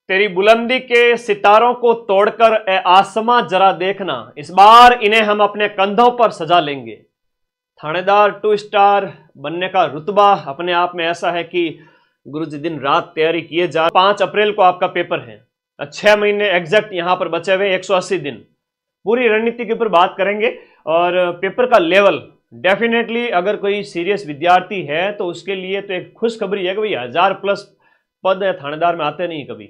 तेरी बुलंदी के सितारों को तोड़कर ए आसमां जरा देखना, इस बार इन्हें हम अपने कंधों पर सजा लेंगे। थानेदार 2 स्टार बनने का रुतबा अपने आप में ऐसा है कि गुरुजी दिन रात तैयारी किए जा। 5 अप्रैल को आपका पेपर है, 6 महीने एग्जैक्ट यहां पर बचे हुए, 180 दिन। पूरी रणनीति के ऊपर बात करेंगे और पेपर का लेवल डेफिनेटली अगर कोई सीरियस विद्यार्थी है तो उसके लिए तो एक खुशखबरी है कि भाई 1000+ पद है थानेदार में, आते नहीं कभी।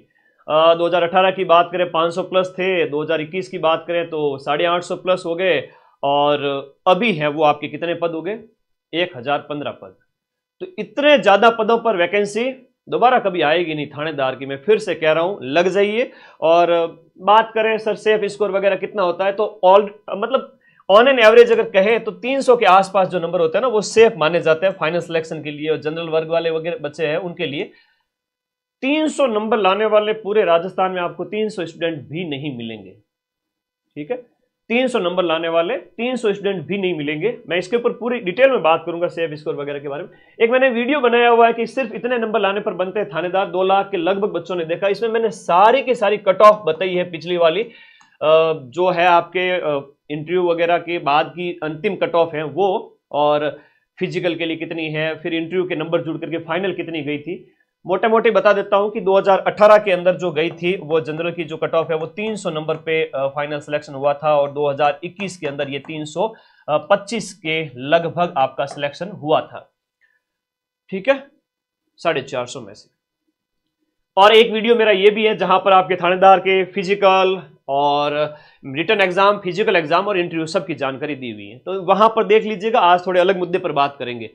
2018 की बात करें 500+ थे, 2021 की बात करें तो 850+ हो गए, और अभी है वो आपके कितने पद हो गए, 1015 पद। तो इतने ज्यादा पदों पर वैकेंसी दोबारा कभी आएगी नहीं थानेदार की, मैं फिर से कह रहा हूं, लग जाइए। और बात करें सर सेफ स्कोर वगैरह कितना होता है, तो मतलब ऑन एन एवरेज अगर कहें तो 300 के आसपास जो नंबर होते हैं ना वो सेफ माने जाते हैं फाइनल सिलेक्शन के लिए, और जनरल वर्ग वाले वगैरह बच्चे हैं उनके लिए 300 नंबर लाने वाले पूरे राजस्थान में आपको 300 स्टूडेंट भी नहीं मिलेंगे। ठीक है, 300 नंबर लाने वाले 300 स्टूडेंट भी नहीं मिलेंगे। मैं इसके ऊपर पूरी डिटेल में बात करूंगा सेफ स्कोर वगैरह के बारे में। एक मैंने वीडियो बनाया हुआ है कि सिर्फ इतने नंबर लाने पर बनते हैं थानेदार, 2 लाख के लगभग बच्चों ने देखा। इसमें मैंने सारी की सारी कट ऑफ बताई है, पिछली वाली जो है आपके इंटरव्यू वगैरह के बाद की अंतिम कट ऑफ है वो, और फिजिकल के लिए कितनी है, फिर इंटरव्यू के नंबर जुड़ करके फाइनल कितनी गई थी। मोटे मोटे बता देता हूं कि 2018 के अंदर जो गई थी वो जनरल की जो कट ऑफ है वो 300 नंबर पे फाइनल सिलेक्शन हुआ था, और 2021 के अंदर ये 325 के लगभग आपका सिलेक्शन हुआ था। ठीक है, 450 में से। और एक वीडियो मेरा ये भी है जहां पर आपके थानेदार के फिजिकल और रिटन एग्जाम, फिजिकल एग्जाम और इंटरव्यू सब की जानकारी दी हुई है, तो वहां पर देख लीजिएगा। आज थोड़े अलग मुद्दे पर बात करेंगे।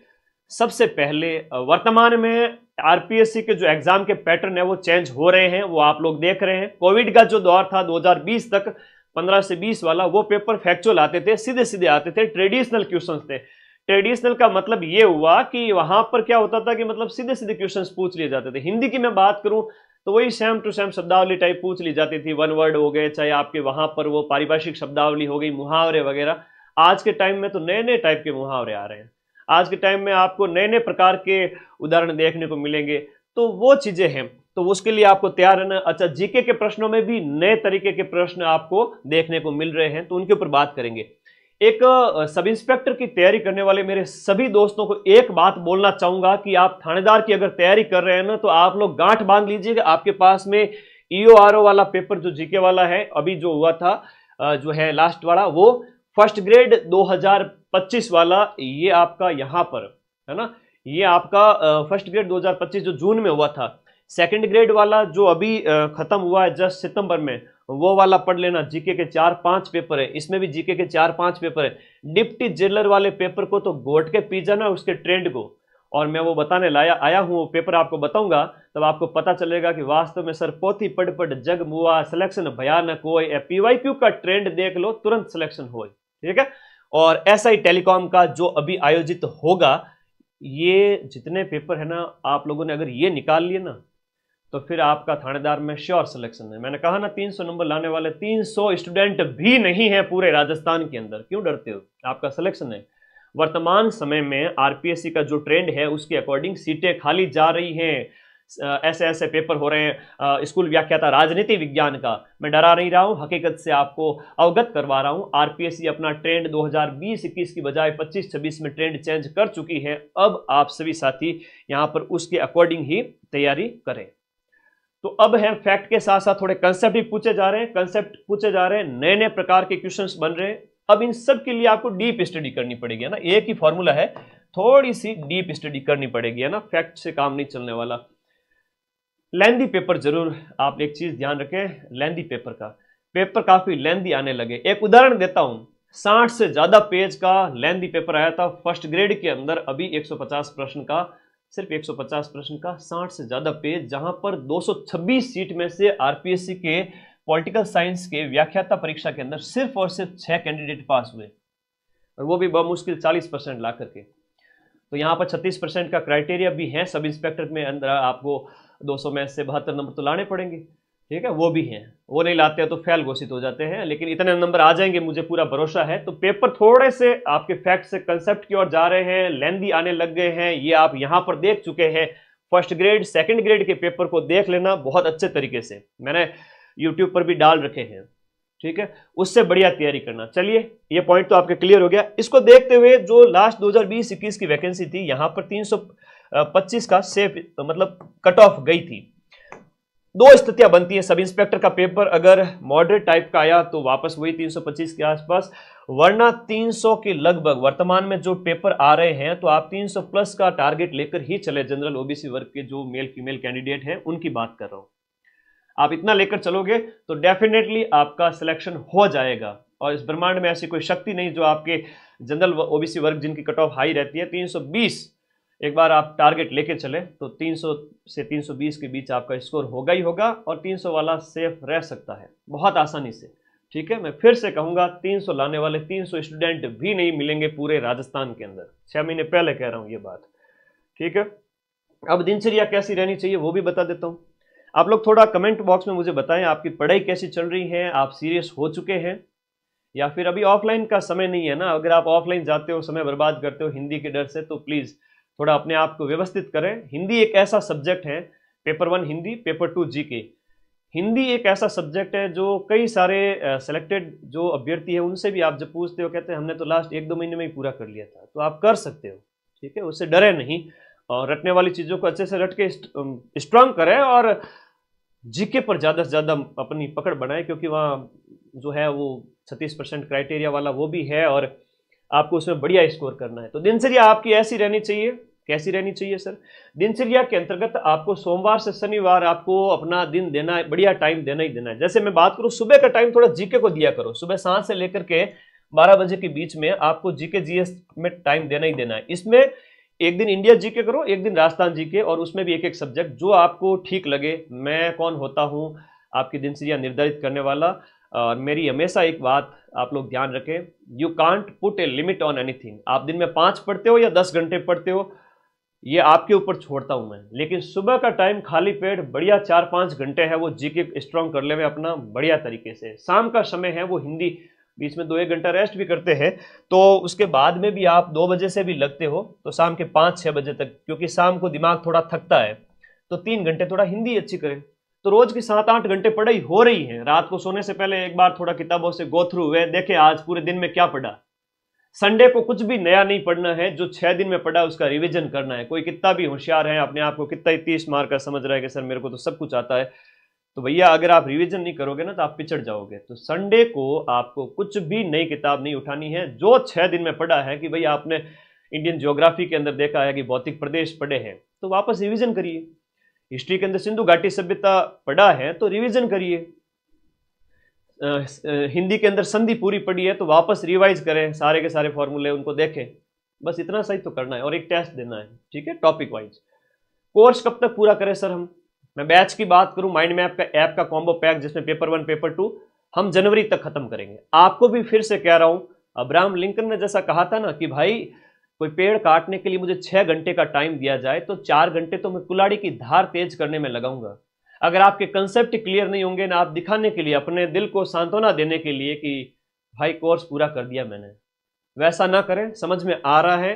सबसे पहले वर्तमान में आरपीएससी के जो एग्जाम के पैटर्न है वो चेंज हो रहे हैं, वो आप लोग देख रहे हैं। कोविड का जो दौर था 2020 तक, 15 से 20 वाला, वो पेपर फैक्चुअल आते थे, सीधे सीधे आते थे, ट्रेडिशनल क्वेश्चंस थे। ट्रेडिशनल का मतलब ये हुआ कि वहां पर क्या होता था कि मतलब सीधे सीधे क्वेश्चंस पूछ लिए जाते थे। हिंदी की मैं बात करूं तो वही सेम टू सेम शब्दावली टाइप पूछ ली जाती थी, 1 वर्ड हो गए, चाहे आपके वहां पर वो पारिभाषिक शब्दावली हो गई, मुहावरे वगैरह। आज के टाइम में तो नए नए टाइप के मुहावरे आ रहे हैं, आज के टाइम में आपको नए नए प्रकार के उदाहरण देखने को मिलेंगे, तो वो चीजें हैं, तो उसके लिए आपको तैयार रहना। अच्छा, जीके के प्रश्नों में भी नए तरीके के प्रश्न आपको देखने को मिल रहे हैं, तो उनके ऊपर बात करेंगे। एक सब इंस्पेक्टर की तैयारी करने वाले मेरे सभी दोस्तों को एक बात बोलना चाहूंगा कि आप थानेदार की अगर तैयारी कर रहे हैं ना, तो आप लोग गांठ बांध लीजिएगा। आपके पास में ईओआरओ वाला पेपर जो जीके वाला है, अभी जो हुआ था जो है लास्ट वाला, वो फर्स्ट ग्रेड 2025 वाला, ये आपका यहां पर है ना, ये आपका फर्स्ट ग्रेड 2025 जो जून में हुआ था। सेकंड ग्रेड वाला जो अभी खत्म हुआ है जस्ट सितंबर में, वो वाला पढ़ लेना। जीके के 4-5 पेपर है, इसमें भी जीके के 4-5 पेपर है। डिप्टी जेलर वाले पेपर को तो घोट के पी जाना उसके ट्रेंड को, और मैं वो बताने आया हूं, वो पेपर आपको बताऊंगा, तब आपको पता चलेगा कि वास्तव में सर पोथी पढ़ पढ़ जग मुआ, सिलेक्शन भयानक हो, पीवाईक्यू का ट्रेंड देख लो तुरंत सिलेक्शन हो। ठीक है, और ऐसा ही टेलीकॉम का जो अभी आयोजित होगा, ये जितने पेपर है ना, आप लोगों ने अगर ये निकाल लिए ना, तो फिर आपका थानेदार में श्योर सिलेक्शन है। मैंने कहा ना 300 नंबर लाने वाले 300 स्टूडेंट भी नहीं है पूरे राजस्थान के अंदर, क्यों डरते हो, आपका सिलेक्शन है। वर्तमान समय में आरपीएससी का जो ट्रेंड है उसके अकॉर्डिंग सीटें खाली जा रही हैं, ऐसे ऐसे पेपर हो रहे हैं। स्कूल व्याख्याता राजनीति विज्ञान का, मैं डरा नहीं रहा हूं, हकीकत से आपको अवगत करवा रहा हूं। आरपीएससी अपना ट्रेंड 2020-21 की बजाय 25-26 में ट्रेंड चेंज कर चुकी है। अब आप सभी साथी यहां पर उसके अकॉर्डिंग ही तैयारी करें। तो अब है फैक्ट के साथ साथ थोड़े कंसेप्ट भी पूछे जा रहे हैं, कंसेप्ट पूछे जा रहे हैं, नए नए प्रकार के क्वेश्चंस बन रहे हैं। अब इन सब के लिए आपको डीप स्टडी करनी पड़ेगी, है ना, एक ही फॉर्मूला है, थोड़ी सी डीप स्टडी करनी पड़ेगी, है ना, फैक्ट से काम नहीं चलने वाला। लेंदी पेपर जरूर आप एक चीज ध्यान रखें, लेंदी पेपर का, पेपर काफी लेंदी आने लगे। एक उदाहरण देता हूं, 60 से ज्यादा पेज का लेंदी पेपर आया था फर्स्ट ग्रेड के अंदर, अभी 150 प्रश्न का, सिर्फ 150 प्रश्न का 60 से ज्यादा पेज, जहां पर 226 सीट में से आरपीएससी के पॉलिटिकल साइंस के व्याख्याता परीक्षा के अंदर सिर्फ और सिर्फ 6 कैंडिडेट पास हुए, और वो भी बमुश्किल 40% ला करके। तो यहाँ पर 36% का क्राइटेरिया भी है, सब इंस्पेक्टर में अंदर आपको 200 में से 72 नंबर तो लाने पड़ेंगे। ठीक है, वो भी हैं, वो नहीं लाते हैं तो फेल घोषित हो जाते हैं, लेकिन इतने नंबर आ जाएंगे, मुझे पूरा भरोसा है। तो पेपर थोड़े से आपके फैक्ट से कंसेप्ट की ओर जा रहे हैं, लेंदी आने लग गए हैं, ये आप यहां पर देख चुके हैं। फर्स्ट ग्रेड सेकंड ग्रेड के पेपर को देख लेना बहुत अच्छे तरीके से, मैंने यूट्यूब पर भी डाल रखे हैं, ठीक है, उससे बढ़िया तैयारी करना। चलिए ये पॉइंट तो आपके क्लियर हो गया। इसको देखते हुए जो लास्ट 2020-21 की वैकेंसी थी, यहां पर 325 का सेफ मतलब कट ऑफ गई थी। दो स्थितियां बनती है, सब इंस्पेक्टर का पेपर अगर मॉडरेट टाइप का आया तो वापस वही 325 के आसपास, वरना 300 के लगभग वर्तमान में जो पेपर आ रहे हैं तो आप 300 प्लस का टारगेट लेकर ही चले। जनरल ओबीसी वर्ग के जो मेल फीमेल कैंडिडेट हैं उनकी बात कर रहा हूं, आप इतना लेकर चलोगे तो डेफिनेटली आपका सिलेक्शन हो जाएगा। और इस ब्रह्मांड में ऐसी कोई शक्ति नहीं जो आपके जनरल ओबीसी वर्ग जिनकी कट ऑफ हाई रहती है 320, एक बार आप टारगेट लेके चले तो 300 से 320 के बीच आपका स्कोर होगा ही होगा, और 300 वाला सेफ रह सकता है बहुत आसानी से, ठीक है। मैं फिर से कहूंगा 300 लाने वाले 300 स्टूडेंट भी नहीं मिलेंगे पूरे राजस्थान के अंदर, 6 महीने पहले कह रहा हूं ये बात, ठीक है। अब दिनचर्या कैसी रहनी चाहिए वो भी बता देता हूं। आप लोग थोड़ा कमेंट बॉक्स में मुझे बताएं आपकी पढ़ाई कैसी चल रही है, आप सीरियस हो चुके हैं या फिर अभी ऑफलाइन का समय नहीं है ना। अगर आप ऑफलाइन जाते हो, समय बर्बाद करते हो हिंदी के डर से, तो प्लीज थोड़ा अपने आप को व्यवस्थित करें। हिंदी एक ऐसा सब्जेक्ट है, paper 1 Hindi, paper 2 GK. Hindi एक ऐसा सब्जेक्ट है जो कई सारे सेलेक्टेड जो अभ्यर्थी है उनसे भी आप जब पूछते हो कहते हैं हमने तो लास्ट 1-2 महीने में ही पूरा कर लिया था, तो आप कर सकते हो, ठीक है, उससे डरे नहीं। और रटने वाली चीज़ों को अच्छे से रट के स्ट्रांग करें और जीके पर ज़्यादा से ज़्यादा अपनी पकड़ बनाएं, क्योंकि वहाँ जो है वो 36% क्राइटेरिया वाला वो भी है और आपको उसमें बढ़िया स्कोर करना है। तो दिनचर्या आपकी ऐसी रहनी चाहिए। कैसी रहनी चाहिए सर? दिनचर्या के अंतर्गत आपको सोमवार से शनिवार आपको अपना दिन देना है, बढ़िया टाइम देना ही देना है। जैसे मैं बात करूँ सुबह का टाइम थोड़ा जीके को दिया करो, सुबह 7 से लेकर के 12 बजे के बीच में आपको जीके जीएस में टाइम देना ही देना है। इसमें एक दिन इंडिया जीके करो, एक दिन राजस्थान जीके, और उसमें भी एक सब्जेक्ट जो आपको ठीक लगे। मैं कौन होता हूँ आपकी दिनचर्या निर्धारित करने वाला? मेरी हमेशा एक बात आप लोग ध्यान रखें, you can't put a limit on anything. आप दिन में 5 पढ़ते हो या 10 घंटे पढ़ते हो, ये आपके ऊपर छोड़ता हूं मैं, लेकिन सुबह का टाइम खाली पेट बढ़िया 4-5 घंटे है वो जीके स्ट्रांग कर ले में अपना बढ़िया तरीके से। शाम का समय है वो हिंदी, बीच में 2-1 घंटा रेस्ट भी करते हैं, तो उसके बाद में भी आप 2 बजे से भी लगते हो तो शाम के 5-6 बजे तक, क्योंकि शाम को दिमाग थोड़ा थकता है, तो 3 घंटे थोड़ा हिंदी अच्छी करें। तो रोज की 7-8 घंटे पढ़ाई हो रही है। रात को सोने से पहले एक बार थोड़ा किताबों से गो थ्रू हुए, देखे आज पूरे दिन में क्या पढ़ा। संडे को कुछ भी नया नहीं पढ़ना है, जो 6 दिन में पढ़ा उसका रिवीजन करना है। कोई कितना भी होशियार है, अपने आप को कितना ही 30 मार्क का समझ रहा है कि सर मेरे को तो सब कुछ आता है, तो भैया अगर आप रिवीजन नहीं करोगे ना तो आप पिछड़ जाओगे। तो संडे को आपको कुछ भी नई किताब नहीं उठानी है। जो 6 दिन में पढ़ा है कि भाई आपने इंडियन ज्योग्राफी के अंदर देखा है कि भौतिक प्रदेश पढ़े हैं, तो वापस रिवीजन करिए। हिस्ट्री के अंदर सिंधु घाटी सभ्यता पढ़ा है तो रिवीजन करिए। हिंदी के अंदर संधि पूरी पढ़ी है तो वापस रिवाइज करें, सारे के सारे फॉर्मूले उनको देखें। बस इतना सही तो करना है और एक टेस्ट देना है, ठीक है, टॉपिक वाइज। कोर्स कब तक पूरा करें सर हम? मैं बैच की बात करूं, माइंड मैप का ऐप का कॉम्बो पैक जिसमें पेपर 1 पेपर 2 हम जनवरी तक खत्म करेंगे। आपको भी फिर से कह रहा हूं, अब्राहम लिंकन ने जैसा कहा था ना कि भाई कोई पेड़ काटने के लिए मुझे 6 घंटे का टाइम दिया जाए तो 4 घंटे तो मैं कुल्हाड़ी की धार तेज करने में लगाऊंगा। अगर आपके कंसेप्ट क्लियर नहीं होंगे ना, आप दिखाने के लिए, अपने दिल को सांत्वना देने के लिए कि भाई कोर्स पूरा कर दिया मैंने, वैसा ना करें। समझ में आ रहा है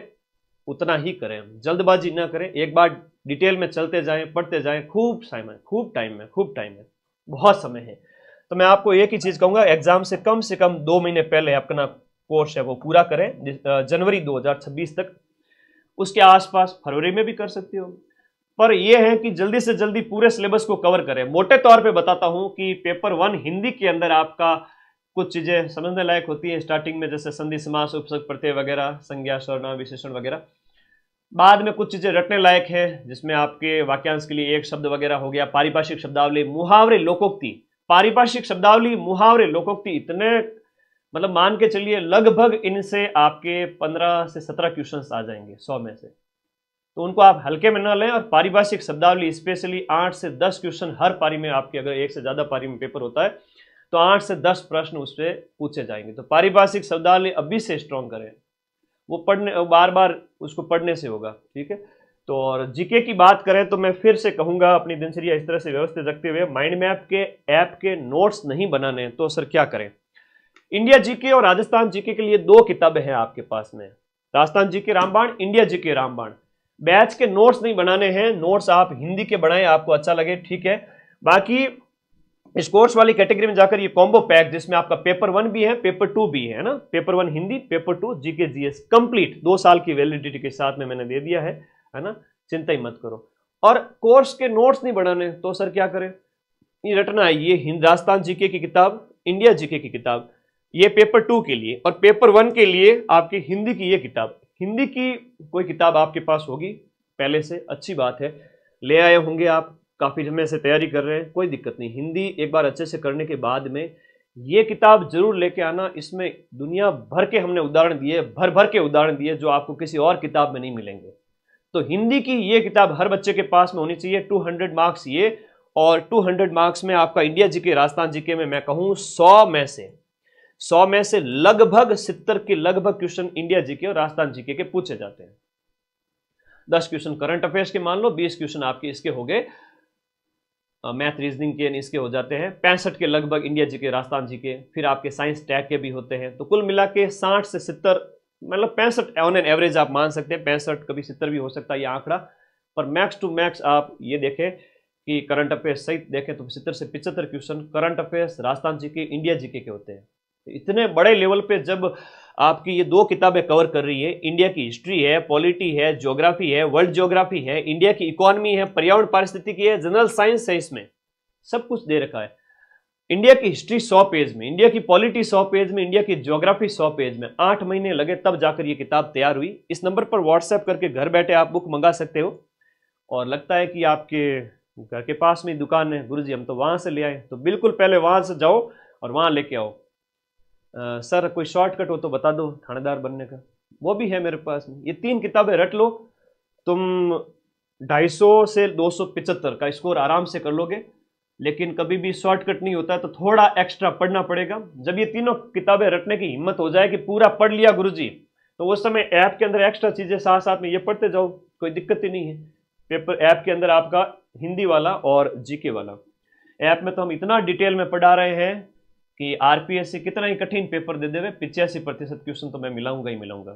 उतना ही करें, जल्दबाजी ना करें, एक बार डिटेल में चलते जाएं, पढ़ते जाएं। खूब टाइम है, खूब टाइम है, बहुत समय है। तो मैं आपको एक ही चीज कहूंगा, एग्जाम से कम 2 महीने पहले अपना कोर्स है वो पूरा करें, जनवरी 2026 तक। उसके आसपास फरवरी में भी कर सकते हो, पर यह है कि जल्दी से जल्दी पूरे सिलेबस को कवर करें। मोटे तौर पे बताता हूं कि पेपर 1 हिंदी के अंदर आपका कुछ चीजें समझने लायक होती है स्टार्टिंग में, जैसे संधि समास उपसर्ग प्रत्यय वगैरह, संज्ञा सर्वनाम विशेषण वगैरह। बाद में कुछ चीजें रटने लायक है जिसमें आपके वाक्यांश के लिए एक शब्द वगैरह हो गया, पारिभाषिक शब्दावली, मुहावरे, लोकोक्ति। पारिभाषिक शब्दावली, मुहावरे, लोकोक्ति इतने मतलब मान के चलिए लगभग इनसे आपके 15 से 17 क्वेश्चंस आ जाएंगे 100 में से, तो उनको आप हल्के में ना लें। और पारिभाषिक शब्दावली स्पेशली 8 से 10 क्वेश्चन हर पारी में, आपके अगर एक से ज्यादा पारी में पेपर होता है तो 8 से 10 प्रश्न उससे पूछे जाएंगे। तो पारिभाषिक शब्दावली अभी से स्ट्रॉन्ग करें, वो पढ़ने बार बार उसको पढ़ने से होगा, ठीक है। तो और जीके की बात करें तो मैं फिर से कहूंगा अपनी दिनचर्या इस तरह से व्यवस्थित रखते हुए, माइंड मैप के ऐप के नोट्स नहीं बनाने तो सर क्या करें? इंडिया जीके और राजस्थान जीके के लिए 2 किताबें हैं आपके पास में, राजस्थान जीके रामबाण, इंडिया जीके रामबाण। बैच के नोट्स नहीं बनाने हैं, नोट्स आप हिंदी के बनाएं, आपको अच्छा लगे ठीक है। बाकी इस कोर्स वाली कैटेगरी में जाकर ये कॉम्बो पैक जिसमें आपका पेपर 1 भी है, पेपर 2 भी है ना, paper 1 Hindi, paper 2 GK GS complete 2 साल की वैलिडिटी के साथ में मैंने दे दिया है ना, चिंता ही मत करो। और कोर्स के नोट्स नहीं बनाने तो सर क्या करें, ये रटना है, ये हिंदुस्तान जीके की किताब, इंडिया जीके की किताब, ये पेपर 2 के लिए, और पेपर 1 के लिए आपकी हिंदी की ये किताब। हिंदी की कोई किताब आपके पास होगी पहले से, अच्छी बात है, ले आए होंगे आप, काफ़ी समय से तैयारी कर रहे हैं, कोई दिक्कत नहीं। हिंदी एक बार अच्छे से करने के बाद में ये किताब जरूर लेके आना, इसमें दुनिया भर के हमने उदाहरण दिए, भर भर के उदाहरण दिए जो आपको किसी और किताब में नहीं मिलेंगे। तो हिंदी की ये किताब हर बच्चे के पास में होनी चाहिए। 200 मार्क्स ये, और 200 मार्क्स में आपका इंडिया जीके, राजस्थान जीके में मैं कहूँ 100 में से लगभग 70 के लगभग क्वेश्चन इंडिया जीके और राजस्थान जीके के पूछे जाते हैं। 10 क्वेश्चन करंट अफेयर्स के मान लो, 20 क्वेश्चन आपके इसके हो गए मैथ रीजनिंग के, इसके हो जाते हैं 65 के लगभग इंडिया जीके, राजस्थान जीके, फिर आपके साइंस टैग के भी होते हैं। तो कुल मिला के 60 से 70, मतलब 65 ऑन एन एवरेज आप मान सकते हैं, 65 कभी 70 भी हो सकता है ये आंकड़ा, पर मैक्स टू मैक्स आप ये देखें कि करंट अफेयर्स सहित देखें तो 70 से 75 question current affairs, Rajasthan GK, India GK के होते हैं। तो इतने बड़े लेवल पे जब आपकी ये 2 किताबें कवर कर रही है, इंडिया की हिस्ट्री है, पॉलिटी है, ज्योग्राफी है, वर्ल्ड ज्योग्राफी है, इंडिया की इकोनॉमी है, पर्यावरण पारिस्थितिकी है, जनरल साइंस है, इसमें सब कुछ दे रखा है। इंडिया की हिस्ट्री 100 पेज में, इंडिया की पॉलिटी 100 पेज में, इंडिया की ज्योग्राफी 100 पेज में, 8 महीने लगे तब जाकर ये किताब तैयार हुई। इस नंबर पर व्हाट्सएप करके घर बैठे आप बुक मंगा सकते हो, और लगता है कि आपके घर के पास में दुकान है, गुरुजी हम तो वहां से ले आए, तो बिल्कुल पहले वहां से जाओ और वहां लेके आओ। सर कोई शॉर्टकट हो तो बता दो थानेदार बनने का, वो भी है मेरे पास। ये 3 किताबें रट लो, तुम 250 से 275 का स्कोर आराम से कर लोगे। लेकिन कभी भी शॉर्टकट नहीं होता, तो थोड़ा एक्स्ट्रा पढ़ना पड़ेगा। जब ये तीनों किताबें रटने की हिम्मत हो जाए कि पूरा पढ़ लिया गुरुजी, तो उस समय ऐप के अंदर एक्स्ट्रा चीजें साथ साथ में ये पढ़ते जाओ, कोई दिक्कत ही नहीं है। पेपर ऐप के अंदर आपका हिंदी वाला और जीके वाला, ऐप में तो हम इतना डिटेल में पढ़ा रहे हैं कि आरपीएससी कितना ही कठिन पेपर दे देवे, 85% क्वेश्चन तो मैं मिलाऊंगा ही मिलाऊंगा।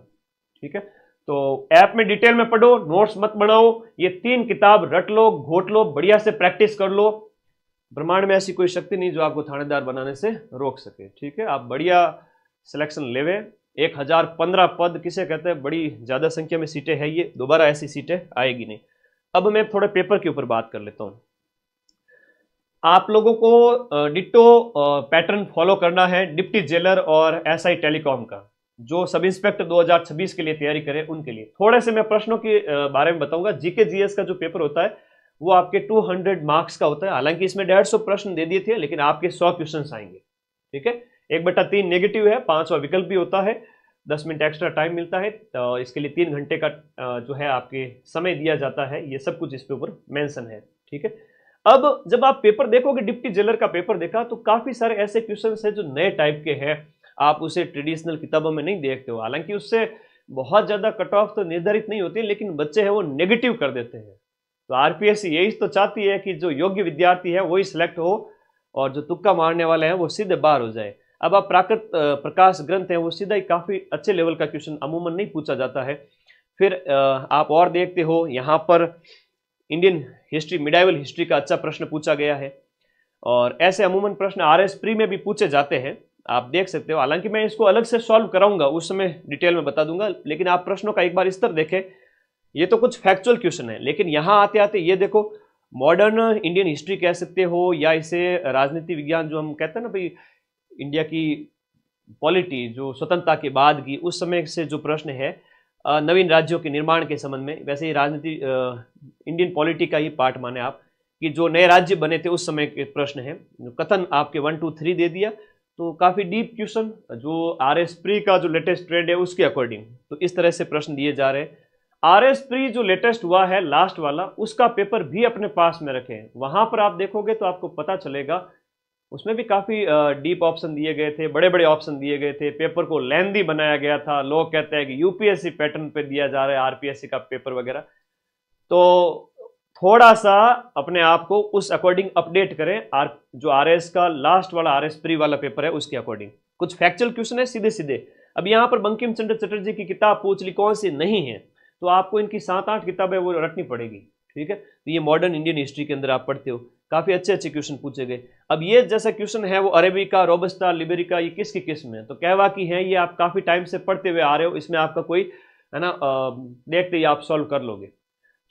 ठीक है, तो ऐप में डिटेल में पढ़ो, नोट्स मत बनाओ, ये 3 किताब रट लो, घोट लो, बढ़िया से प्रैक्टिस कर लो। ब्रह्मांड में ऐसी कोई शक्ति नहीं जो आपको थानेदार बनाने से रोक सके। ठीक है, आप बढ़िया सिलेक्शन लेवे। 1015 पद किसे कहते हैं, बड़ी ज्यादा संख्या में सीटें है, ये दोबारा ऐसी सीटें आएगी नहीं। अब मैं थोड़े पेपर के ऊपर बात कर लेता हूं। आप लोगों को डिट्टो पैटर्न फॉलो करना है डिप्टी जेलर और एसआई टेलीकॉम का, जो सब इंस्पेक्टर 2026 के लिए तैयारी करें उनके लिए। थोड़े से मैं प्रश्नों के बारे में बताऊंगा। जीके जीएस का जो पेपर होता है वो आपके 200 मार्क्स का होता है। हालांकि इसमें 150 प्रश्न दे दिए थे, लेकिन आपके 100 क्वेश्चन आएंगे। ठीक है, 1/3 नेगेटिव है, 5वां विकल्प भी होता है, 10 मिनट एक्स्ट्रा टाइम मिलता है। तो इसके लिए 3 घंटे का जो है आपके समय दिया जाता है। ये सब कुछ इस पे ऊपर मेंशन है। ठीक है, अब जब आप पेपर देखोगे, डिप्टी जेलर का पेपर देखा, तो काफी सारे ऐसे क्वेश्चन है जो नए टाइप के हैं, आप उसे ट्रेडिशनल किताबों में नहीं देखते हो। हालांकि उससे बहुत ज्यादा कट ऑफ तो निर्धारित नहीं होती, लेकिन बच्चे हैं वो नेगेटिव कर देते हैं। तो आरपीएससी यही तो चाहती है कि जो योग्य विद्यार्थी है वही सिलेक्ट हो, और जो तुक्का मारने वाले हैं वो सीधे बाहर हो जाए। अब आप प्राकृत प्रकाश ग्रंथ है, वो सीधा ही काफी अच्छे लेवल का क्वेश्चन अमूमन नहीं पूछा जाता है। फिर आप और देखते हो यहाँ पर इंडियन हिस्ट्री, मिडाइवल हिस्ट्री का अच्छा प्रश्न पूछा गया है, और ऐसे अमूमन प्रश्न आरएस प्री में भी पूछे जाते हैं, आप देख सकते हो। हालांकि मैं इसको अलग से सॉल्व कराऊंगा, उस समय डिटेल में बता दूंगा, लेकिन आप प्रश्नों का एक बार स्तर देखें। ये तो कुछ फैक्चुअल क्वेश्चन है, लेकिन यहाँ आते आते ये देखो, मॉडर्न इंडियन हिस्ट्री कह सकते हो, या इसे राजनीति विज्ञान जो हम कहते हैं ना भाई, इंडिया की पॉलिटी जो स्वतंत्रता के बाद की, उस समय से जो प्रश्न है नवीन राज्यों के निर्माण के संबंध में, वैसे ही राजनीति इंडियन पॉलिटी का ही पार्ट माने आप, कि जो नए राज्य बने थे उस समय के प्रश्न है। कथन आपके 1 2 3 दे दिया, तो काफी डीप क्वेश्चन जो आरएस प्री का जो लेटेस्ट ट्रेंड है उसके अकॉर्डिंग, तो इस तरह से प्रश्न दिए जा रहे हैं। आरएस प्री जो लेटेस्ट हुआ है लास्ट वाला, उसका पेपर भी अपने पास में रखें। वहां पर आप देखोगे तो आपको पता चलेगा, उसमें भी काफी डीप ऑप्शन दिए गए थे, बड़े बड़े ऑप्शन दिए गए थे, पेपर को लेंदी बनाया गया था। लोग कहते हैं कि यूपीएससी पैटर्न पे दिया जा रहा है आरपीएससी का पेपर वगैरह। तो थोड़ा सा अपने आप को उस अकॉर्डिंग अपडेट करें। जो आरएस का लास्ट वाला आरएस प्री वाला पेपर है उसके अकॉर्डिंग कुछ फैक्चुअल क्वेश्चन है सीधे सीधे। अब यहाँ पर बंकिम चंद्र चटर्जी की किताब पूछ ली, कौन सी नहीं है, तो आपको इनकी 7-8 किताबें वो रटनी पड़ेगी, ठीक है। तो ये मॉडर्न इंडियन हिस्ट्री के अंदर आप पढ़ते हो, काफ़ी अच्छे अच्छे क्वेश्चन पूछे गए। अब ये जैसा क्वेश्चन है वो अरेबिका, रोबस्टा, लिबेरिका, ये किसकी किस्म है, तो कहवा की है, ये आप काफ़ी टाइम से पढ़ते हुए आ रहे हो, इसमें आपका कोई है ना देखते ही आप सॉल्व कर लोगे।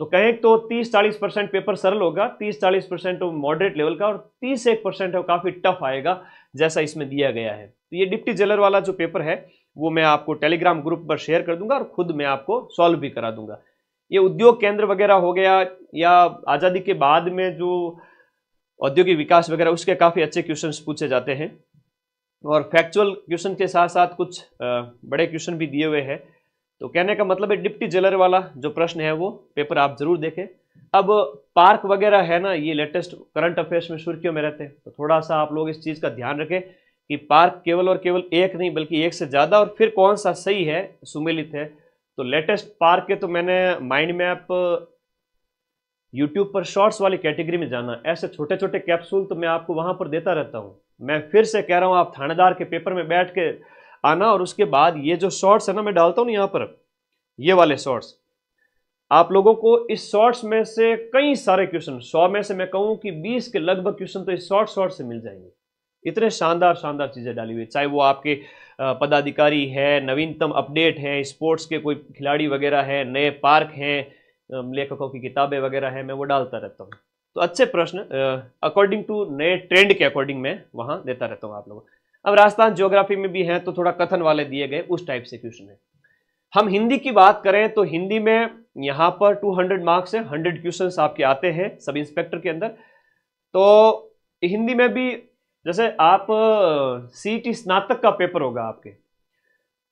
तो कहें तो 30-40% पेपर सरल होगा, 30-40% मॉडरेट लेवल का, और 30-1% है वो काफ़ी टफ आएगा जैसा इसमें दिया गया है। तो ये डिप्टी जेलर वाला जो पेपर है वो मैं आपको टेलीग्राम ग्रुप पर शेयर कर दूंगा और खुद मैं आपको सॉल्व भी करा दूंगा। ये उद्योग केंद्र वगैरह हो गया, या आज़ादी के बाद में जो औद्योगिक विकास वगैरह, उसके काफ़ी अच्छे क्वेश्चंस पूछे जाते हैं, और फैक्चुअल क्वेश्चन के साथ साथ कुछ बड़े क्वेश्चन भी दिए हुए हैं। तो कहने का मतलब है डिप्टी जेलर वाला जो प्रश्न है वो पेपर आप जरूर देखें। अब पार्क वगैरह है ना, ये लेटेस्ट करंट अफेयर्स में सुर्खियों में रहते हैं, तो थोड़ा सा आप लोग इस चीज़ का ध्यान रखें कि पार्क केवल और केवल एक नहीं बल्कि एक से ज़्यादा, और फिर कौन सा सही है, सुमेलित है। तो लेटेस्ट पार्क के तो मैंने माइंड मैप यूट्यूब पर शॉर्ट्स वाली कैटेगरी में जाना, ऐसे छोटे छोटे कैप्सूल तो मैं आपको वहां पर देता रहता हूं। मैं फिर से कह रहा हूं, आप थानेदार के पेपर में बैठ के आना, और उसके बाद ये जो शॉर्ट्स है ना मैं डालता हूं यहाँ पर, ये वाले शॉर्ट्स, आप लोगों को इस शॉर्ट्स में से कई सारे क्वेश्चन, 100 में से मैं कहूं कि 20 के लगभग क्वेश्चन तो इस शॉर्ट से मिल जाएंगे। इतने शानदार शानदार चीजें डाली हुई, चाहे वो आपके पदाधिकारी है, नवीनतम अपडेट है, स्पोर्ट्स के कोई खिलाड़ी वगैरह है, नए पार्क हैं, लेखकों की किताबें वगैरह है, मैं वो डालता रहता हूँ। तो अच्छे प्रश्न अकॉर्डिंग टू नए ट्रेंड के अकॉर्डिंग मैं वहाँ देता रहता हूँ आप लोगों को। अब राजस्थान ज्योग्राफी में भी है तो थोड़ा कथन वाले दिए गए, उस टाइप से क्वेश्चन है। हम हिंदी की बात करें तो हिंदी में यहाँ पर 200 मार्क्स है, 100 क्वेश्चन आपके आते हैं सब इंस्पेक्टर के अंदर। तो हिंदी में भी जैसे आप सीईटी स्नातक का पेपर होगा,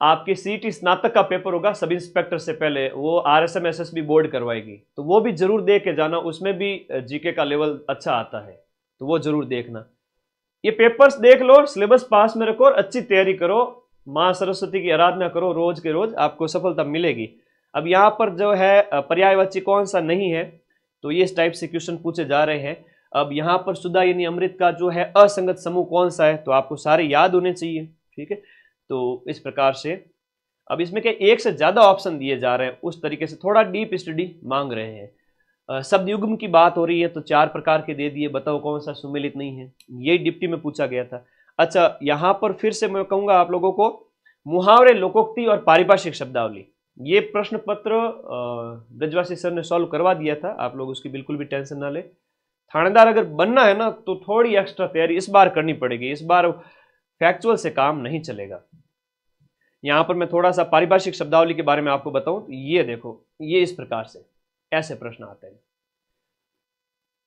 आपकी सीईटी स्नातक का पेपर होगा सब इंस्पेक्टर से पहले, वो आरएसएम एसएसबी बोर्ड करवाएगी, तो वो भी जरूर दे के जाना, उसमें भी जीके का लेवल अच्छा आता है, तो वो जरूर देखना। ये पेपर्स देख लो, सिलेबस पास में रखो और अच्छी तैयारी करो, माँ सरस्वती की आराधना करो, रोज के रोज आपको सफलता मिलेगी। अब यहाँ पर जो है पर्यायवाची कौन सा नहीं है, तो ये इस टाइप से क्वेश्चन पूछे जा रहे हैं। अब यहाँ पर सुधा यानी अमृत का जो है असंगत समूह कौन सा है, तो आपको सारे याद होने चाहिए, ठीक है। तो इस प्रकार से अब इसमें क्या एक से ज्यादा ऑप्शन दिए जा रहे हैं, उस तरीके से थोड़ा डीप स्टडी मांग रहे हैं। शब्द युग्म की बात हो रही है तो 4 प्रकार के दे दिए, बताओ कौन सा सुमेलित नहीं है, यही डिप्टी में पूछा गया था। अच्छा, यहाँ पर फिर से मैं कहूंगा आप लोगों को, मुहावरे, लोकोक्ति और पारिभाषिक शब्दावली, ये प्रश्न पत्र ब्रजवासी सर ने सॉल्व करवा दिया था, आप लोग उसकी बिल्कुल भी टेंशन ना ले। थानेदार अगर बनना है ना तो थोड़ी एक्स्ट्रा तैयारी इस बार करनी पड़ेगी, इस बार फैक्चुअल से काम नहीं चलेगा। यहां पर मैं थोड़ा सा पारिभाषिक शब्दावली के बारे में आपको बताऊं, तो ये देखो, ये इस प्रकार से ऐसे प्रश्न आते हैं,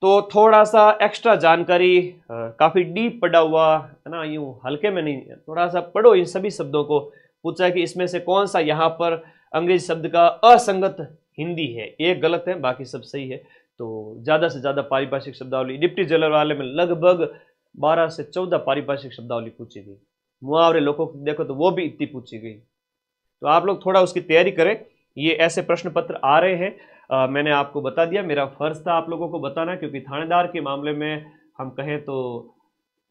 तो थोड़ा सा एक्स्ट्रा जानकारी, काफी डीप पढ़ा हुआ है ना, यूं हल्के में नहीं, थोड़ा सा पढ़ो इन सभी शब्दों को। पूछा है कि इसमें से कौन सा यहाँ पर अंग्रेजी शब्द का असंगत हिंदी है, एक गलत है बाकी सब सही है। तो ज्यादा से ज्यादा पारिभाषिक शब्दावली डिप्टी जेलर वाले में लगभग 12 से 14 पारिभाषिक शब्दावली पूछी गई। मुहावरे लोगों को देखो तो वो भी इतनी पूछी गई, तो आप लोग थोड़ा उसकी तैयारी करें। ये ऐसे प्रश्न पत्र आ रहे हैं, मैंने आपको बता दिया, मेरा फर्ज था आप लोगों को बताना, क्योंकि थानेदार के मामले में हम कहें तो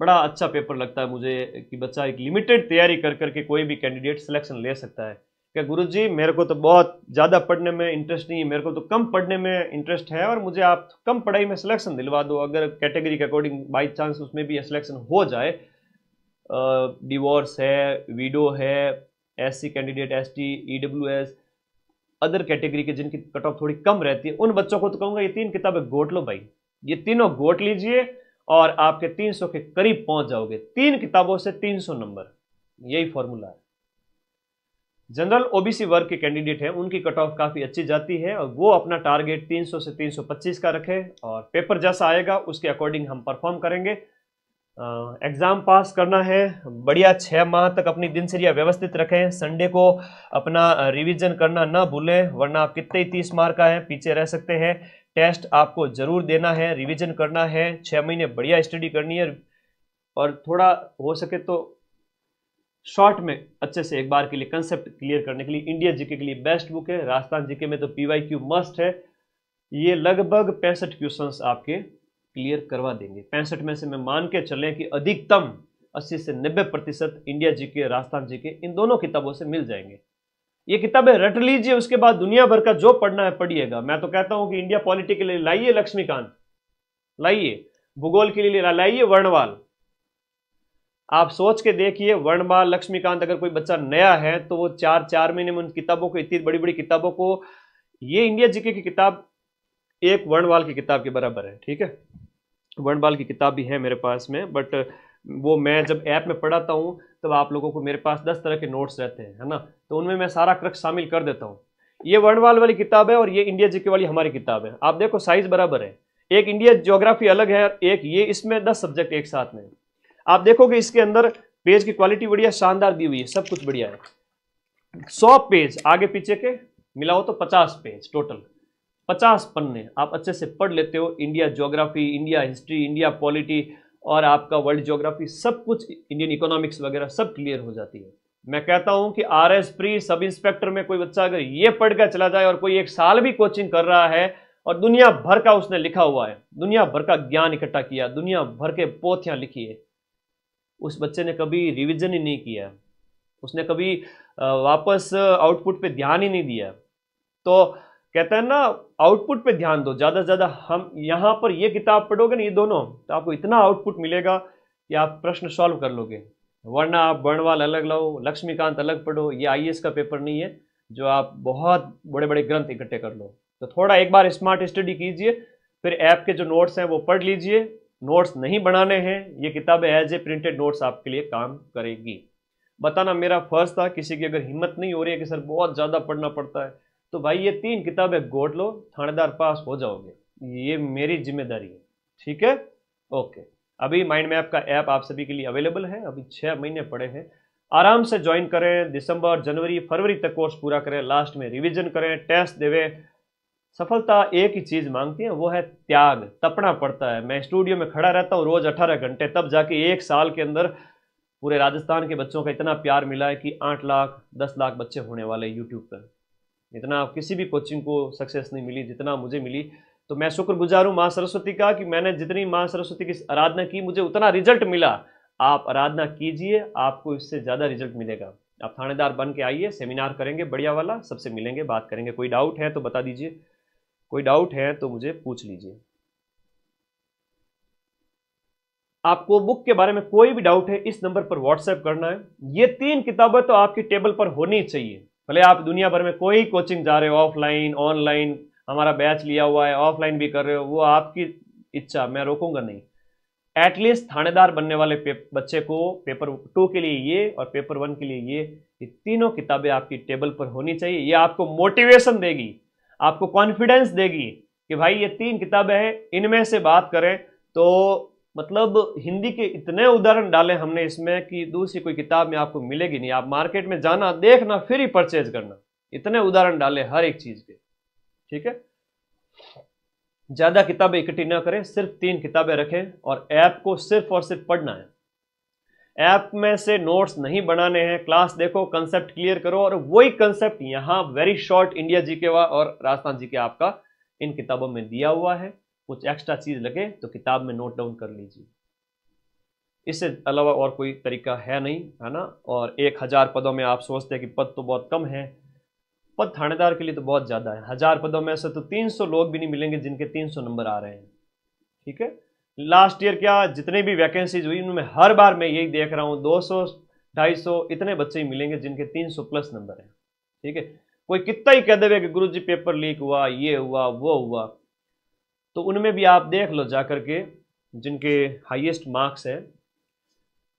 बड़ा अच्छा पेपर लगता है मुझे कि बच्चा एक लिमिटेड तैयारी कर करके कोई भी कैंडिडेट सिलेक्शन ले सकता है। क्या गुरुजी मेरे को तो बहुत ज़्यादा पढ़ने में इंटरेस्ट नहीं है, मेरे को तो कम पढ़ने में इंटरेस्ट है, और मुझे आप कम पढ़ाई में सिलेक्शन दिलवा दो, अगर कैटेगरी के अकॉर्डिंग बाई चांस उसमें भी सिलेक्शन हो जाए, डिवोर्स है, वीडो है, SC candidate, ST, EWS, other category के जिनकी कट ऑफ थोड़ी कम रहती है, उन बच्चों को तो कहूँगा ये 3 किताबें गोट लो भाई, ये तीनों गोट लीजिए और आपके 300 के करीब पहुंच जाओगे। 3 किताबों से 300 नंबर, यही फॉर्मूला है। जनरल ओबीसी वर्ग के कैंडिडेट हैं, उनकी कट ऑफ काफ़ी अच्छी जाती है, और वो अपना टारगेट 300 से 325 का रखें, और पेपर जैसा आएगा उसके अकॉर्डिंग हम परफॉर्म करेंगे। एग्ज़ाम पास करना है बढ़िया, 6 माह तक अपनी दिनचर्या व्यवस्थित रखें, संडे को अपना रिवीजन करना ना भूलें, वरना आप कितने ही 30 मार्क का है पीछे रह सकते हैं। टेस्ट आपको जरूर देना है, रिवीजन करना है, 6 महीने बढ़िया स्टडी करनी है, और थोड़ा हो सके तो शॉर्ट में अच्छे से एक बार के लिए कंसेप्ट क्लियर करने के लिए इंडिया जीके के लिए बेस्ट बुक है। राजस्थान जीके में तो पीवाईक्यू मस्ट है, ये लगभग 65 क्वेश्चंस आपके क्लियर करवा देंगे। 65 में से मैं मान के चलें कि अधिकतम 80 से 90% इंडिया जीके, राजस्थान जीके, इन दोनों किताबों से मिल जाएंगे। ये किताबें रट लीजिए, उसके बाद दुनिया भर का जो पढ़ना है पढ़िएगा। मैं तो कहता हूं कि इंडिया पॉलिटी के लिए लाइए लक्ष्मीकांत, लाइए भूगोल के लिए लाइए वर्णवाल। आप सोच के देखिए, वर्णमाल लक्ष्मीकांत, अगर कोई बच्चा नया है तो वो 4 महीने में उन किताबों को, इतनी बड़ी बड़ी किताबों को, ये इंडिया जीके की किताब एक वर्णवाल की किताब के बराबर है। ठीक है, वर्णमाल की किताब भी है मेरे पास में, बट वो मैं जब ऐप में पढ़ाता हूँ तब आप लोगों को मेरे पास 10 तरह के नोट्स रहते हैं, है ना, तो उनमें मैं सारा क्रक्स शामिल कर देता हूँ। ये वर्णवाल वाली किताब है और ये इंडिया जीके वाली हमारी किताब है। आप देखो साइज बराबर है, एक इंडिया ज्योग्राफी अलग है, एक ये, इसमें 10 सब्जेक्ट एक साथ में। आप देखोगे इसके अंदर पेज की क्वालिटी बढ़िया शानदार दी हुई है, सब कुछ बढ़िया है। 100 पेज आगे पीछे के मिलाओ तो 50 पेज टोटल, 50 पन्ने आप अच्छे से पढ़ लेते हो। India geography, India history, India polity और आपका वर्ल्ड ज्योग्राफी, सब कुछ, इंडियन इकोनॉमिक्स वगैरह सब क्लियर हो जाती है। मैं कहता हूं कि आरएस प्री सब इंस्पेक्टर में कोई बच्चा अगर ये पढ़ कर चला जाए और कोई 1 साल भी कोचिंग कर रहा है और दुनिया भर का उसने लिखा हुआ है, दुनिया भर का ज्ञान इकट्ठा किया, दुनिया भर के पोथियां लिखी है, उस बच्चे ने कभी रिवीजन ही नहीं किया, उसने कभी वापस आउटपुट पे ध्यान ही नहीं दिया। तो कहते हैं ना, आउटपुट पे ध्यान दो ज़्यादा से ज़्यादा। हम यहाँ पर ये किताब पढ़ोगे ना, ये दोनों, तो आपको इतना आउटपुट मिलेगा कि आप प्रश्न सॉल्व कर लोगे। वरना आप वर्णवाल अलग लो, लक्ष्मीकांत अलग पढ़ो, ये आईएएस का पेपर नहीं है जो आप बहुत बड़े बड़े ग्रंथ इकट्ठे कर लो। तो थोड़ा एक बार स्मार्ट स्टडी कीजिए, फिर ऐप के जो नोट्स हैं वो पढ़ लीजिए। नोट्स नहीं बनाने हैं, ये किताबें एज ए प्रिंटेड नोट्स आपके लिए काम करेगी। बताना मेरा फर्ज था। किसी की अगर हिम्मत नहीं हो रही है कि सर बहुत ज़्यादा पढ़ना पड़ता है, तो भाई ये 3 किताबें गोद लो, थानेदार पास हो जाओगे, ये मेरी जिम्मेदारी है। ठीक है, ओके। अभी माइंड मैप का ऐप आप सभी के लिए अवेलेबल है, अभी 6 महीने पड़े हैं, आराम से ज्वाइन करें। दिसंबर, जनवरी, फरवरी तक कोर्स पूरा करें, लास्ट में रिवीजन करें, टेस्ट देवें। सफलता एक ही चीज़ मांगती है, वो है त्याग। तपना पड़ता है। मैं स्टूडियो में खड़ा रहता हूँ रोज़ 18 घंटे, तब जाके 1 साल के अंदर पूरे राजस्थान के बच्चों का इतना प्यार मिला है कि 8 लाख 10 लाख बच्चे होने वाले यूट्यूब पर। इतना किसी भी कोचिंग को सक्सेस नहीं मिली जितना मुझे मिली। तो मैं शुक्रगुजार हूँ माँ सरस्वती का कि मैंने जितनी माँ सरस्वती की आराधना की, मुझे उतना रिजल्ट मिला। आप आराधना कीजिए, आपको इससे ज़्यादा रिजल्ट मिलेगा। आप थानेदार बन के आइए, सेमिनार करेंगे बढ़िया वाला, सबसे मिलेंगे, बात करेंगे। कोई डाउट है तो बता दीजिए, कोई डाउट है तो मुझे पूछ लीजिए। आपको बुक के बारे में कोई भी डाउट है, इस नंबर पर व्हाट्सएप करना है। ये 3 किताबें तो आपकी टेबल पर होनी चाहिए। भले आप दुनिया भर में कोई कोचिंग जा रहे हो, ऑफलाइन ऑनलाइन, हमारा बैच लिया हुआ है, ऑफलाइन भी कर रहे हो, वो आपकी इच्छा, मैं रोकूंगा नहीं। एटलीस्ट थानेदार बनने वाले बच्चे को पेपर 2 के लिए ये और पेपर 1 के लिए ये तीनों किताबें आपकी टेबल पर होनी चाहिए। ये आपको मोटिवेशन देगी, आपको कॉन्फिडेंस देगी कि भाई ये 3 किताबें हैं, इनमें से बात करें तो मतलब हिंदी के इतने उदाहरण डाले हमने इसमें कि दूसरी कोई किताब में आपको मिलेगी नहीं। आप मार्केट में जाना, देखना, फिर ही परचेज करना। इतने उदाहरण डाले हर एक चीज के। ठीक है, ज्यादा किताबें इकट्ठी ना करें, सिर्फ 3 किताबें रखें और ऐप को सिर्फ और सिर्फ पढ़ना है। ऐप में से नोट्स नहीं बनाने हैं। क्लास देखो, कंसेप्ट क्लियर करो, और वही कंसेप्ट यहाँ वेरी शॉर्ट इंडिया जीके और राजस्थान जीके आपका इन किताबों में दिया हुआ है। कुछ एक्स्ट्रा चीज लगे तो किताब में नोट डाउन कर लीजिए। इससे अलावा और कोई तरीका है नहीं, है ना। और 1000 पदों में आप सोचते हैं कि पद तो बहुत कम है, पद थानेदार के लिए तो बहुत ज़्यादा है। 1000 पदों में से तो 300 लोग भी नहीं मिलेंगे जिनके 300 नंबर आ रहे हैं। ठीक है, लास्ट ईयर क्या जितने भी वैकेंसीज हुई उनमें हर बार मैं यही देख रहा हूँ, 200 250 इतने बच्चे ही मिलेंगे जिनके 300 प्लस नंबर हैं। ठीक है, कोई कितना ही कह देवे कि गुरुजी पेपर लीक हुआ, ये हुआ, वो हुआ, तो उनमें भी आप देख लो जाकर के जिनके हाईएस्ट मार्क्स है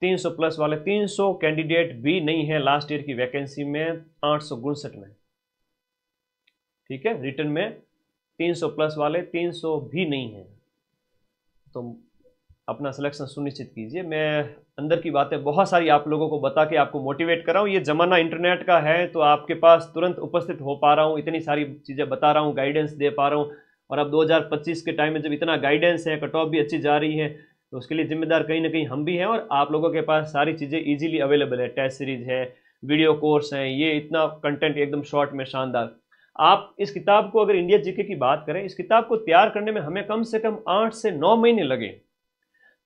300 प्लस वाले। 300 कैंडिडेट भी नहीं है लास्ट ईयर की वैकेंसी में 859 में। ठीक है, रिटर्न में 300 प्लस वाले 300 भी नहीं है। तो अपना सिलेक्शन सुनिश्चित कीजिए। मैं अंदर की बातें बहुत सारी आप लोगों को बता के आपको मोटिवेट कर रहा हूँ। ये ज़माना इंटरनेट का है तो आपके पास तुरंत उपस्थित हो पा रहा हूँ, इतनी सारी चीज़ें बता रहा हूँ, गाइडेंस दे पा रहा हूँ। और अब 2025 के टाइम में जब इतना गाइडेंस है, कट ऑफ भी अच्छी जा रही है, तो उसके लिए जिम्मेदार कहीं ना कहीं हम भी हैं। और आप लोगों के पास सारी चीज़ें ईजिली अवेलेबल है, टेस्ट सीरीज है, वीडियो कोर्स हैं, ये इतना कंटेंट एकदम शॉर्ट में शानदार। आप इस किताब को, अगर इंडिया जीके की बात करें, इस किताब को तैयार करने में हमें कम से कम 8 से 9 महीने लगे,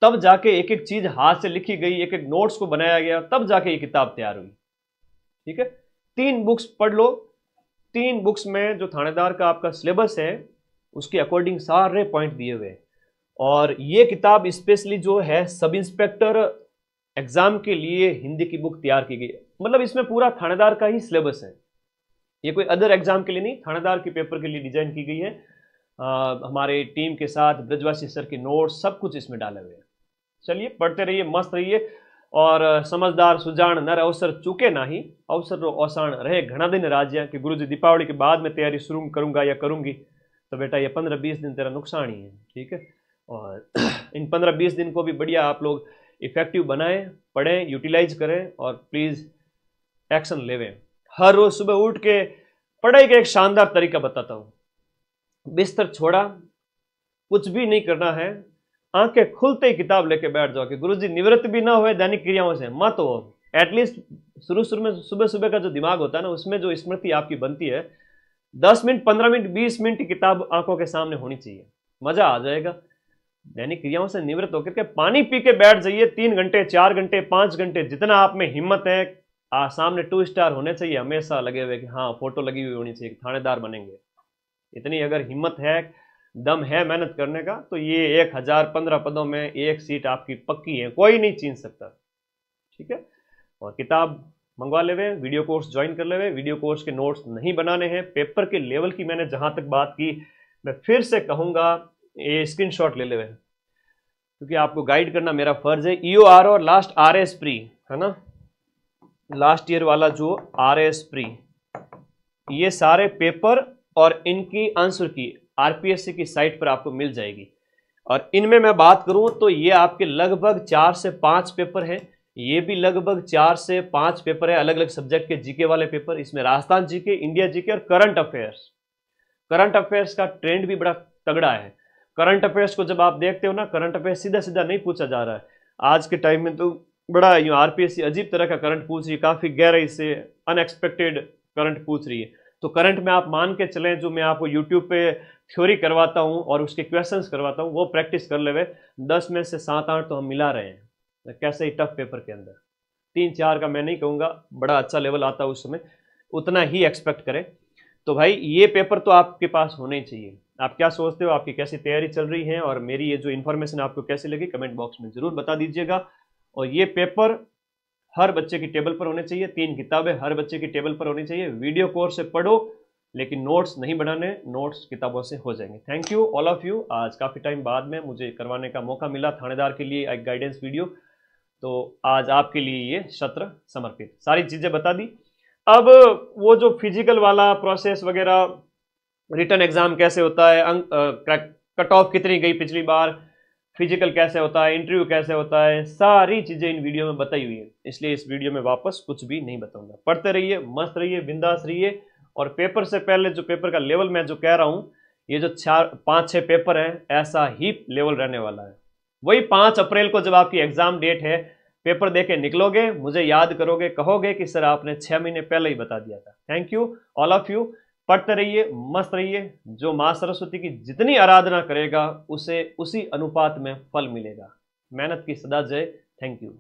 तब जाके एक एक चीज हाथ से लिखी गई, एक एक नोट्स को बनाया गया, तब जाके ये किताब तैयार हुई। ठीक है, 3 बुक्स पढ़ लो। 3 बुक्स में जो थानेदार का आपका सिलेबस है उसके अकॉर्डिंग सारे पॉइंट दिए हुए हैं। और ये किताब स्पेशली जो है सब इंस्पेक्टर एग्जाम के लिए हिंदी की बुक तैयार की गई है। मतलब इसमें पूरा थानेदार का ही सिलेबस है, ये कोई अदर एग्जाम के लिए नहीं, थानेदार के पेपर के लिए डिजाइन की गई है। हमारे टीम के साथ ब्रजवासी सर के नोट्स सब कुछ इसमें डाले हुए हैं। चलिए पढ़ते रहिए, मस्त रहिए। और समझदार सुजान नर अवसर चूके नाही, अवसर रो औसाण रहे घना दिन राज्य कि गुरुजी दीपावली के बाद में तैयारी शुरू करूंगा या करूंगी, तो बेटा ये 15-20 दिन तेरा नुकसान ही है, ठीक है। और इन 15-20 दिन को भी बढ़िया आप लोग इफेक्टिव बनाएं, पढ़ें, यूटिलाइज करें और प्लीज एक्शन लेवें। हर रोज सुबह उठ के पढ़ाई का एक शानदार तरीका बताता हूं। बिस्तर छोड़ा, कुछ भी नहीं करना है, आंखें खुलते ही किताब लेके बैठ जाओ कि गुरुजी निवृत्त भी ना हुए दैनिक क्रियाओं से मत हो। एटलीस्ट शुरू में सुबह सुबह का जो दिमाग होता है ना, उसमें जो स्मृति आपकी बनती है 10 मिनट 15 मिनट 20 मिनट की किताब आंखों के सामने होनी चाहिए, मजा आ जाएगा। दैनिक क्रियाओं से निवृत्त होकर के पानी पी के बैठ जाइए 3 घंटे 4 घंटे 5 घंटे, जितना आप में हिम्मत है। सामने 2 स्टार होने चाहिए हमेशा लगे हुए कि हाँ फोटो लगी हुई होनी चाहिए, थानेदार बनेंगे। इतनी अगर हिम्मत है, दम है मेहनत करने का, तो ये 1015 पदों में एक सीट आपकी पक्की है, कोई नहीं छीन सकता, ठीक है। और किताब मंगवा लेवे, वीडियो कोर्स ज्वाइन कर लेवे। वीडियो कोर्स के नोट्स नहीं बनाने हैं, पेपर के लेवल की मैंने जहां तक बात की, मैं फिर से कहूंगा ये स्क्रीनशॉट ले लेवे, क्योंकि आपको गाइड करना मेरा फर्ज है। EOR और लास्ट RS प्री है ना, लास्ट ईयर वाला जो RS प्री, ये सारे पेपर और इनकी आंसर की RPSC की साइट पर आपको मिल जाएगी। और इनमें मैं बात करूं तो ये आपके लगभग 4 से 5 पेपर हैं, ये भी लगभग 4 से 5 पेपर है, अलग अलग सब्जेक्ट के जीके वाले पेपर। इसमें राजस्थान जीके, इंडिया जीके और करंट अफेयर्स। करंट अफेयर्स का ट्रेंड भी बड़ा तगड़ा है। करंट अफेयर्स को जब आप देखते हो ना, करंट अफेयर्स सीधा सीधा नहीं पूछा जा रहा है आज के टाइम में, तो बड़ा यूं RPSC अजीब तरह का करंट पूछ रही है, काफी गहराई से अनएक्सपेक्टेड करंट पूछ रही है। तो करंट में आप मान के चलें, जो मैं आपको यूट्यूब पे थ्योरी करवाता हूं और उसके क्वेश्चंस करवाता हूं, वो प्रैक्टिस कर लेवे। 10 में से 7-8 तो हम मिला रहे हैं, कैसे ही टफ पेपर के अंदर। 3-4 का मैं नहीं कहूँगा, बड़ा अच्छा लेवल आता है उस समय, उतना ही एक्सपेक्ट करें। तो भाई ये पेपर तो आपके पास होने ही चाहिए। आप क्या सोचते हो, आपकी कैसी तैयारी चल रही है, और मेरी ये जो इन्फॉर्मेशन आपको कैसी लगी कमेंट बॉक्स में जरूर बता दीजिएगा। और ये पेपर हर बच्चे की टेबल पर होने चाहिए, 3 किताबें हर बच्चे की टेबल पर होनी चाहिए। वीडियो कोर्स से पढ़ो, लेकिन नोट्स नहीं बनाने, नोट्स किताबों से हो जाएंगे। Thank you all of you. आज काफ़ी टाइम बाद में मुझे करवाने का मौका मिला थानेदार के लिए एक गाइडेंस वीडियो, तो आज आपके लिए ये सत्र समर्पित, सारी चीज़ें बता दी। अब वो जो फिजिकल वाला प्रोसेस वगैरह, रिटर्न एग्जाम कैसे होता है, कट ऑफ कितनी गई पिछली बार, फिजिकल कैसे होता है, इंटरव्यू कैसे होता है, सारी चीजें इन वीडियो में बताई हुई है, इसलिए इस वीडियो में वापस कुछ भी नहीं बताऊंगा। पढ़ते रहिए, मस्त रहिए, बिंदास रहिए। और पेपर से पहले जो पेपर का लेवल मैं जो कह रहा हूं, ये जो 4-5-6 पेपर हैं, ऐसा ही लेवल रहने वाला है। वही 5 अप्रैल को जब आपकी एग्जाम डेट है, पेपर देके निकलोगे, मुझे याद करोगे, कहोगे कि सर आपने 6 महीने पहले ही बता दिया था। Thank you all of you. पढ़ते रहिए, मस्त रहिए। जो माँ सरस्वती की जितनी आराधना करेगा उसे उसी अनुपात में फल मिलेगा। मेहनत की सदा जय। Thank you.